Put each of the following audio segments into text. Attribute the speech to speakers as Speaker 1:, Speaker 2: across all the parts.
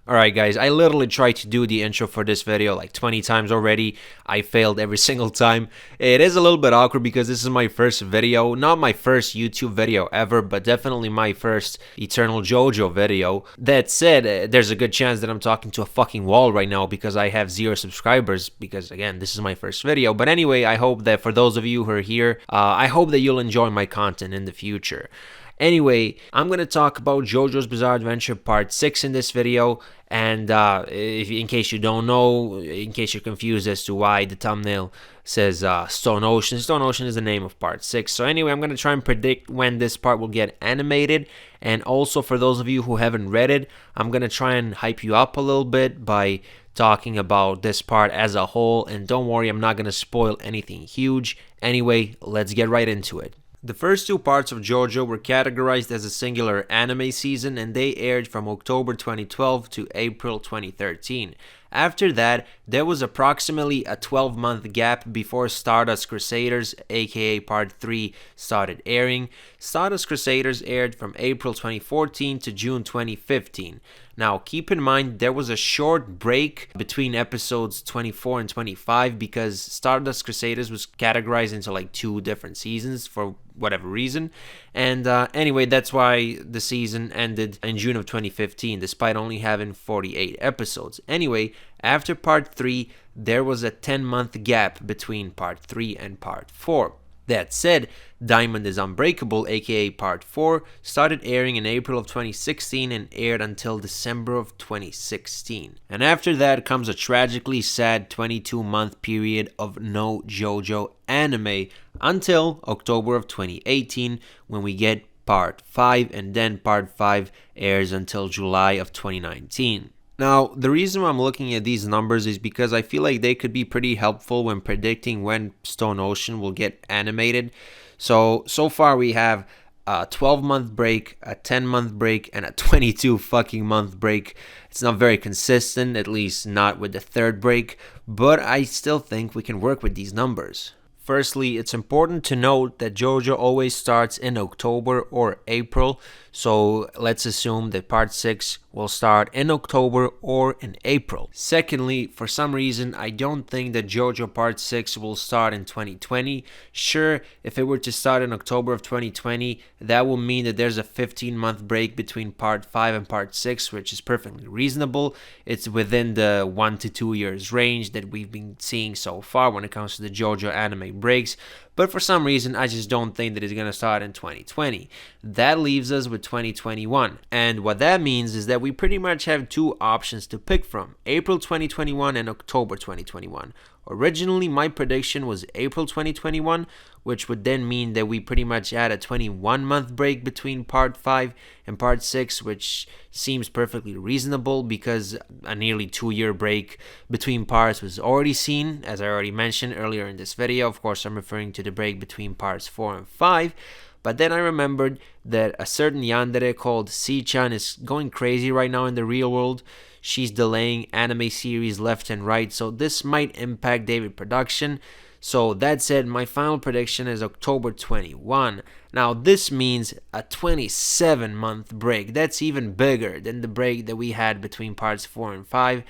Speaker 1: Alright guys, I literally tried to do the intro for this video like 20 times already. I failed every single time. It is a little bit awkward because this is my first video. Not my first YouTube video ever, but definitely my first Eternal JoJo video. That said, there's a good chance that I'm talking to a fucking wall right now because I have 0 subscribers because again, this is my first video. But anyway, I hope that for those of you who are here, I hope that you'll enjoy my content in the future. Anyway, I'm going to talk about JoJo's Bizarre Adventure Part 6 in this video, and in case you don't know, in case you're confused as to why the thumbnail says Stone Ocean is the name of Part 6. So anyway, I'm going to try and predict when this part will get animated, and also for those of you who haven't read it, I'm going to try and hype you up a little bit by talking about this part as a whole, and don't worry, I'm not going to spoil anything huge. Anyway, let's get right into it. The first 2 parts of JoJo were categorized as a singular anime season and they aired from October 2012 to April 2013. After that, there was approximately a 12-month gap before Stardust Crusaders, aka Part 3, started airing. Stardust Crusaders aired from April 2014 to June 2015. Now, keep in mind there was a short break between episodes 24 and 25 because Stardust Crusaders was categorized into like 2 different seasons for whatever reason. And anyway, that's why the season ended in June of 2015 despite only having 48 episodes. Anyway, after Part 3, there was a 10-month gap between Part 3 and Part 4. That said, Diamond is Unbreakable, aka Part 4, started airing in April of 2016 and aired until December of 2016. And after that comes a tragically sad 22-month period of no JoJo anime until October of 2018 when we get Part 5, and then Part 5 airs until July of 2019. Now, the reason why I'm looking at these numbers is because I feel like they could be pretty helpful when predicting when Stone Ocean will get animated. So far we have a 12-month break, a 10-month break, and a 22 fucking month break. It's not very consistent, at least not with the 3rd break, but I still think we can work with these numbers. Firstly, it's important to note that JoJo always starts in October or April, so let's assume that Part 6 will start in October or in April. Secondly, for some reason, I don't think that JoJo Part 6 will start in 2020. Sure, if it were to start in October of 2020, that will mean that there's a 15-month break between Part 5 and Part 6, which is perfectly reasonable. It's within the 1 to 2 years range that we've been seeing so far when it comes to the JoJo anime breaks. But for some reason, I just don't think that it's going to start in 2020. That leaves us with 2021. And what that means is that we pretty much have 2 options to pick from: April 2021 and October 2021. Originally, my prediction was April 2021, which would then mean that we pretty much had a 21-month break between Part 5 and Part 6, which seems perfectly reasonable because a nearly 2-year break between parts was already seen, as I already mentioned earlier in this video. Of course, I'm referring to the break between Parts 4 and 5. But then I remembered that a certain yandere called C-chan is going crazy right now in the real world. She's delaying anime series left and right, so this might impact David production. So that said, my final prediction is October 21. Now this means a 27-month break. That's even bigger than the break that we had between parts 4 and 5.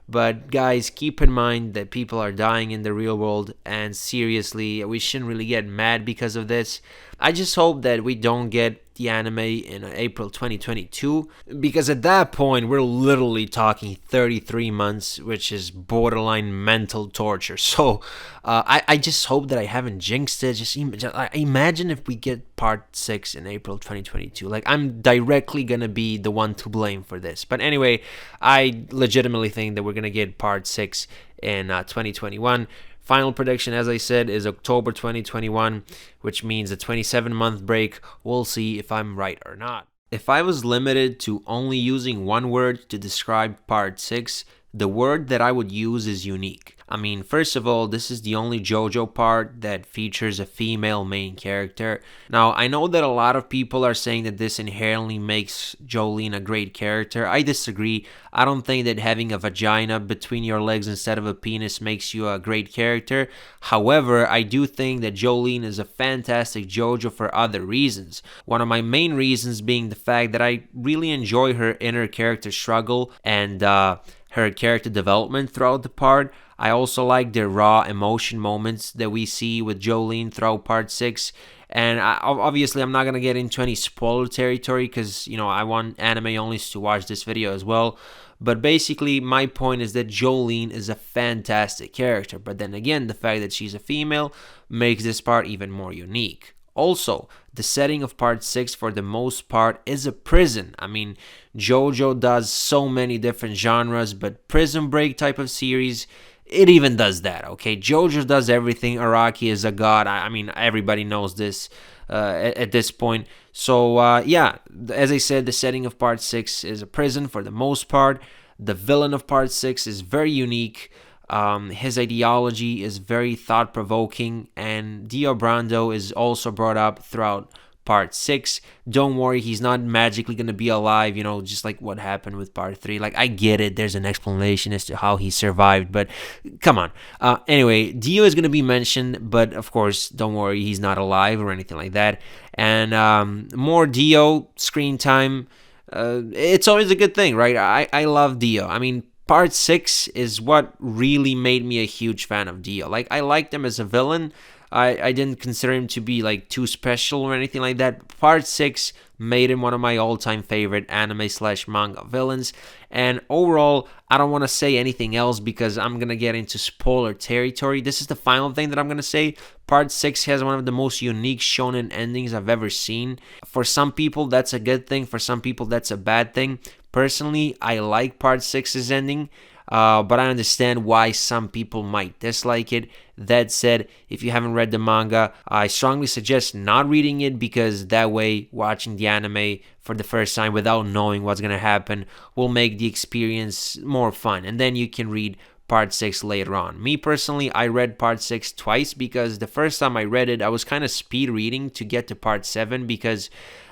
Speaker 1: But guys, keep in mind that people are dying in the real world, and seriously, we shouldn't really get mad because of this. I just hope that we don't get the anime in April 2022, because at that point we're literally talking 33 months, which is borderline mental torture. So I just hope that I haven't jinxed it. Just imagine if we get Part 6 in April 2022. Like, I'm directly gonna be the one to blame for this. But anyway, I legitimately think that we're gonna get Part 6 in 2021. Final prediction, as I said, is October 2021, which means a 27-month break. We'll see if I'm right or not. If I was limited to only using one word to describe Part 6, the word that I would use is unique. I mean, first of all, this is the only JoJo part that features a female main character. Now, I know that a lot of people are saying that this inherently makes Jolyne a great character. I disagree. I don't think that having a vagina between your legs instead of a penis makes you a great character. However, I do think that Jolyne is a fantastic JoJo for other reasons. One of my main reasons being the fact that I really enjoy her inner character struggle and her character development throughout the part. I also like the raw emotion moments that we see with Jolyne throughout part 6. And obviously, I'm not going to get into any spoiler territory because, I want anime onlys to watch this video as well. But basically, my point is that Jolyne is a fantastic character. But then again, the fact that she's a female makes this part even more unique. Also, the setting of part 6 for the most part is a prison. I mean, JoJo does so many different genres, but Prison Break type of series, it even does that, okay? JoJo does everything. Araki is a god. I mean, everybody knows this at this point. So, yeah, as I said, the setting of part 6 is a prison for the most part. The villain of part 6 is very unique. His ideology is very thought-provoking, and Dio Brando is also brought up throughout part 6. Don't worry, he's not magically going to be alive, just like what happened with part 3. Like, I get it, there's an explanation as to how he survived, but come on. Anyway, Dio is going to be mentioned, but of course, don't worry, he's not alive or anything like that. And more Dio screen time, it's always a good thing, right? I love Dio. I mean, part 6 is what really made me a huge fan of Dio. Like, I liked him as a villain. I didn't consider him to be like too special or anything like that. Part 6 made him one of my all-time favorite anime/manga villains. And overall, I don't want to say anything else because I'm going to get into spoiler territory. This is the final thing that I'm going to say. Part 6 has one of the most unique shonen endings I've ever seen. For some people, that's a good thing. For some people, that's a bad thing. Personally, I like Part 6's ending. But I understand why some people might dislike it. That said, if you haven't read the manga, I strongly suggest not reading it because that way, watching the anime for the first time without knowing what's going to happen will make the experience more fun. And then you can read part 6 later on. Me personally, I read part 6 twice because the first time I read it, I was kind of speed reading to get to part 7 because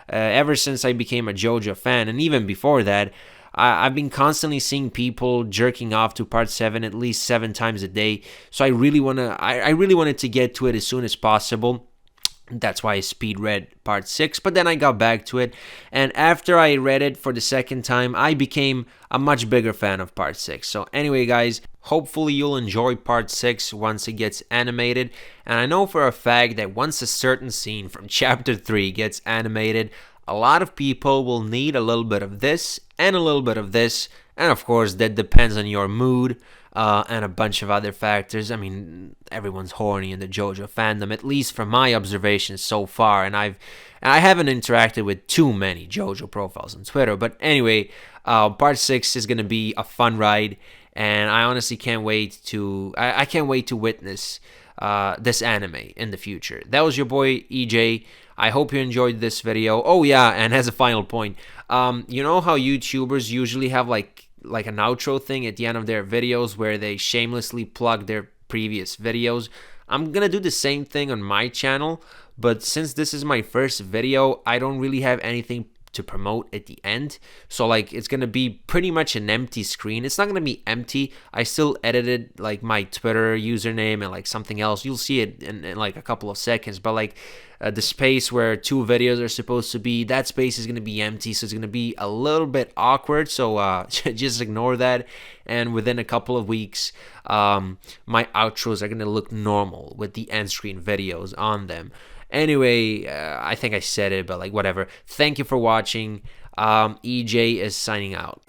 Speaker 1: ever since I became a JoJo fan, and even before that, I've been constantly seeing people jerking off to part 7 at least 7 times a day. So I really wanted to get to it as soon as possible. That's why I speed read part 6, but then I got back to it. And after I read it for the second time, I became a much bigger fan of part 6. So anyway, guys, hopefully you'll enjoy part 6 once it gets animated. And I know for a fact that once a certain scene from chapter 3 gets animated, a lot of people will need a little bit of this and a little bit of this. And of course, that depends on your mood and a bunch of other factors. I mean, everyone's horny in the JoJo fandom, at least from my observations so far. And I haven't interacted with too many JoJo profiles on Twitter. But anyway, part 6 is going to be a fun ride. And I honestly can't wait to... I can't wait to witness this anime in the future. That was your boy, EJ. I hope you enjoyed this video. Oh yeah, and as a final point, you know how YouTubers usually have like an outro thing at the end of their videos where they shamelessly plug their previous videos? I'm gonna do the same thing on my channel, but since this is my first video, I don't really have anything to promote at the end, so like it's gonna be pretty much an empty screen. It's not gonna be empty. I still edited like my Twitter username and like something else. You'll see it in like a couple of seconds, but like the space where 2 videos are supposed to be, that space is gonna be empty, so it's gonna be a little bit awkward. So just ignore that, and within a couple of weeks my outros are gonna look normal with the end screen videos on them. Anyway, I think I said it, but like whatever. Thank you for watching. EJ is signing out.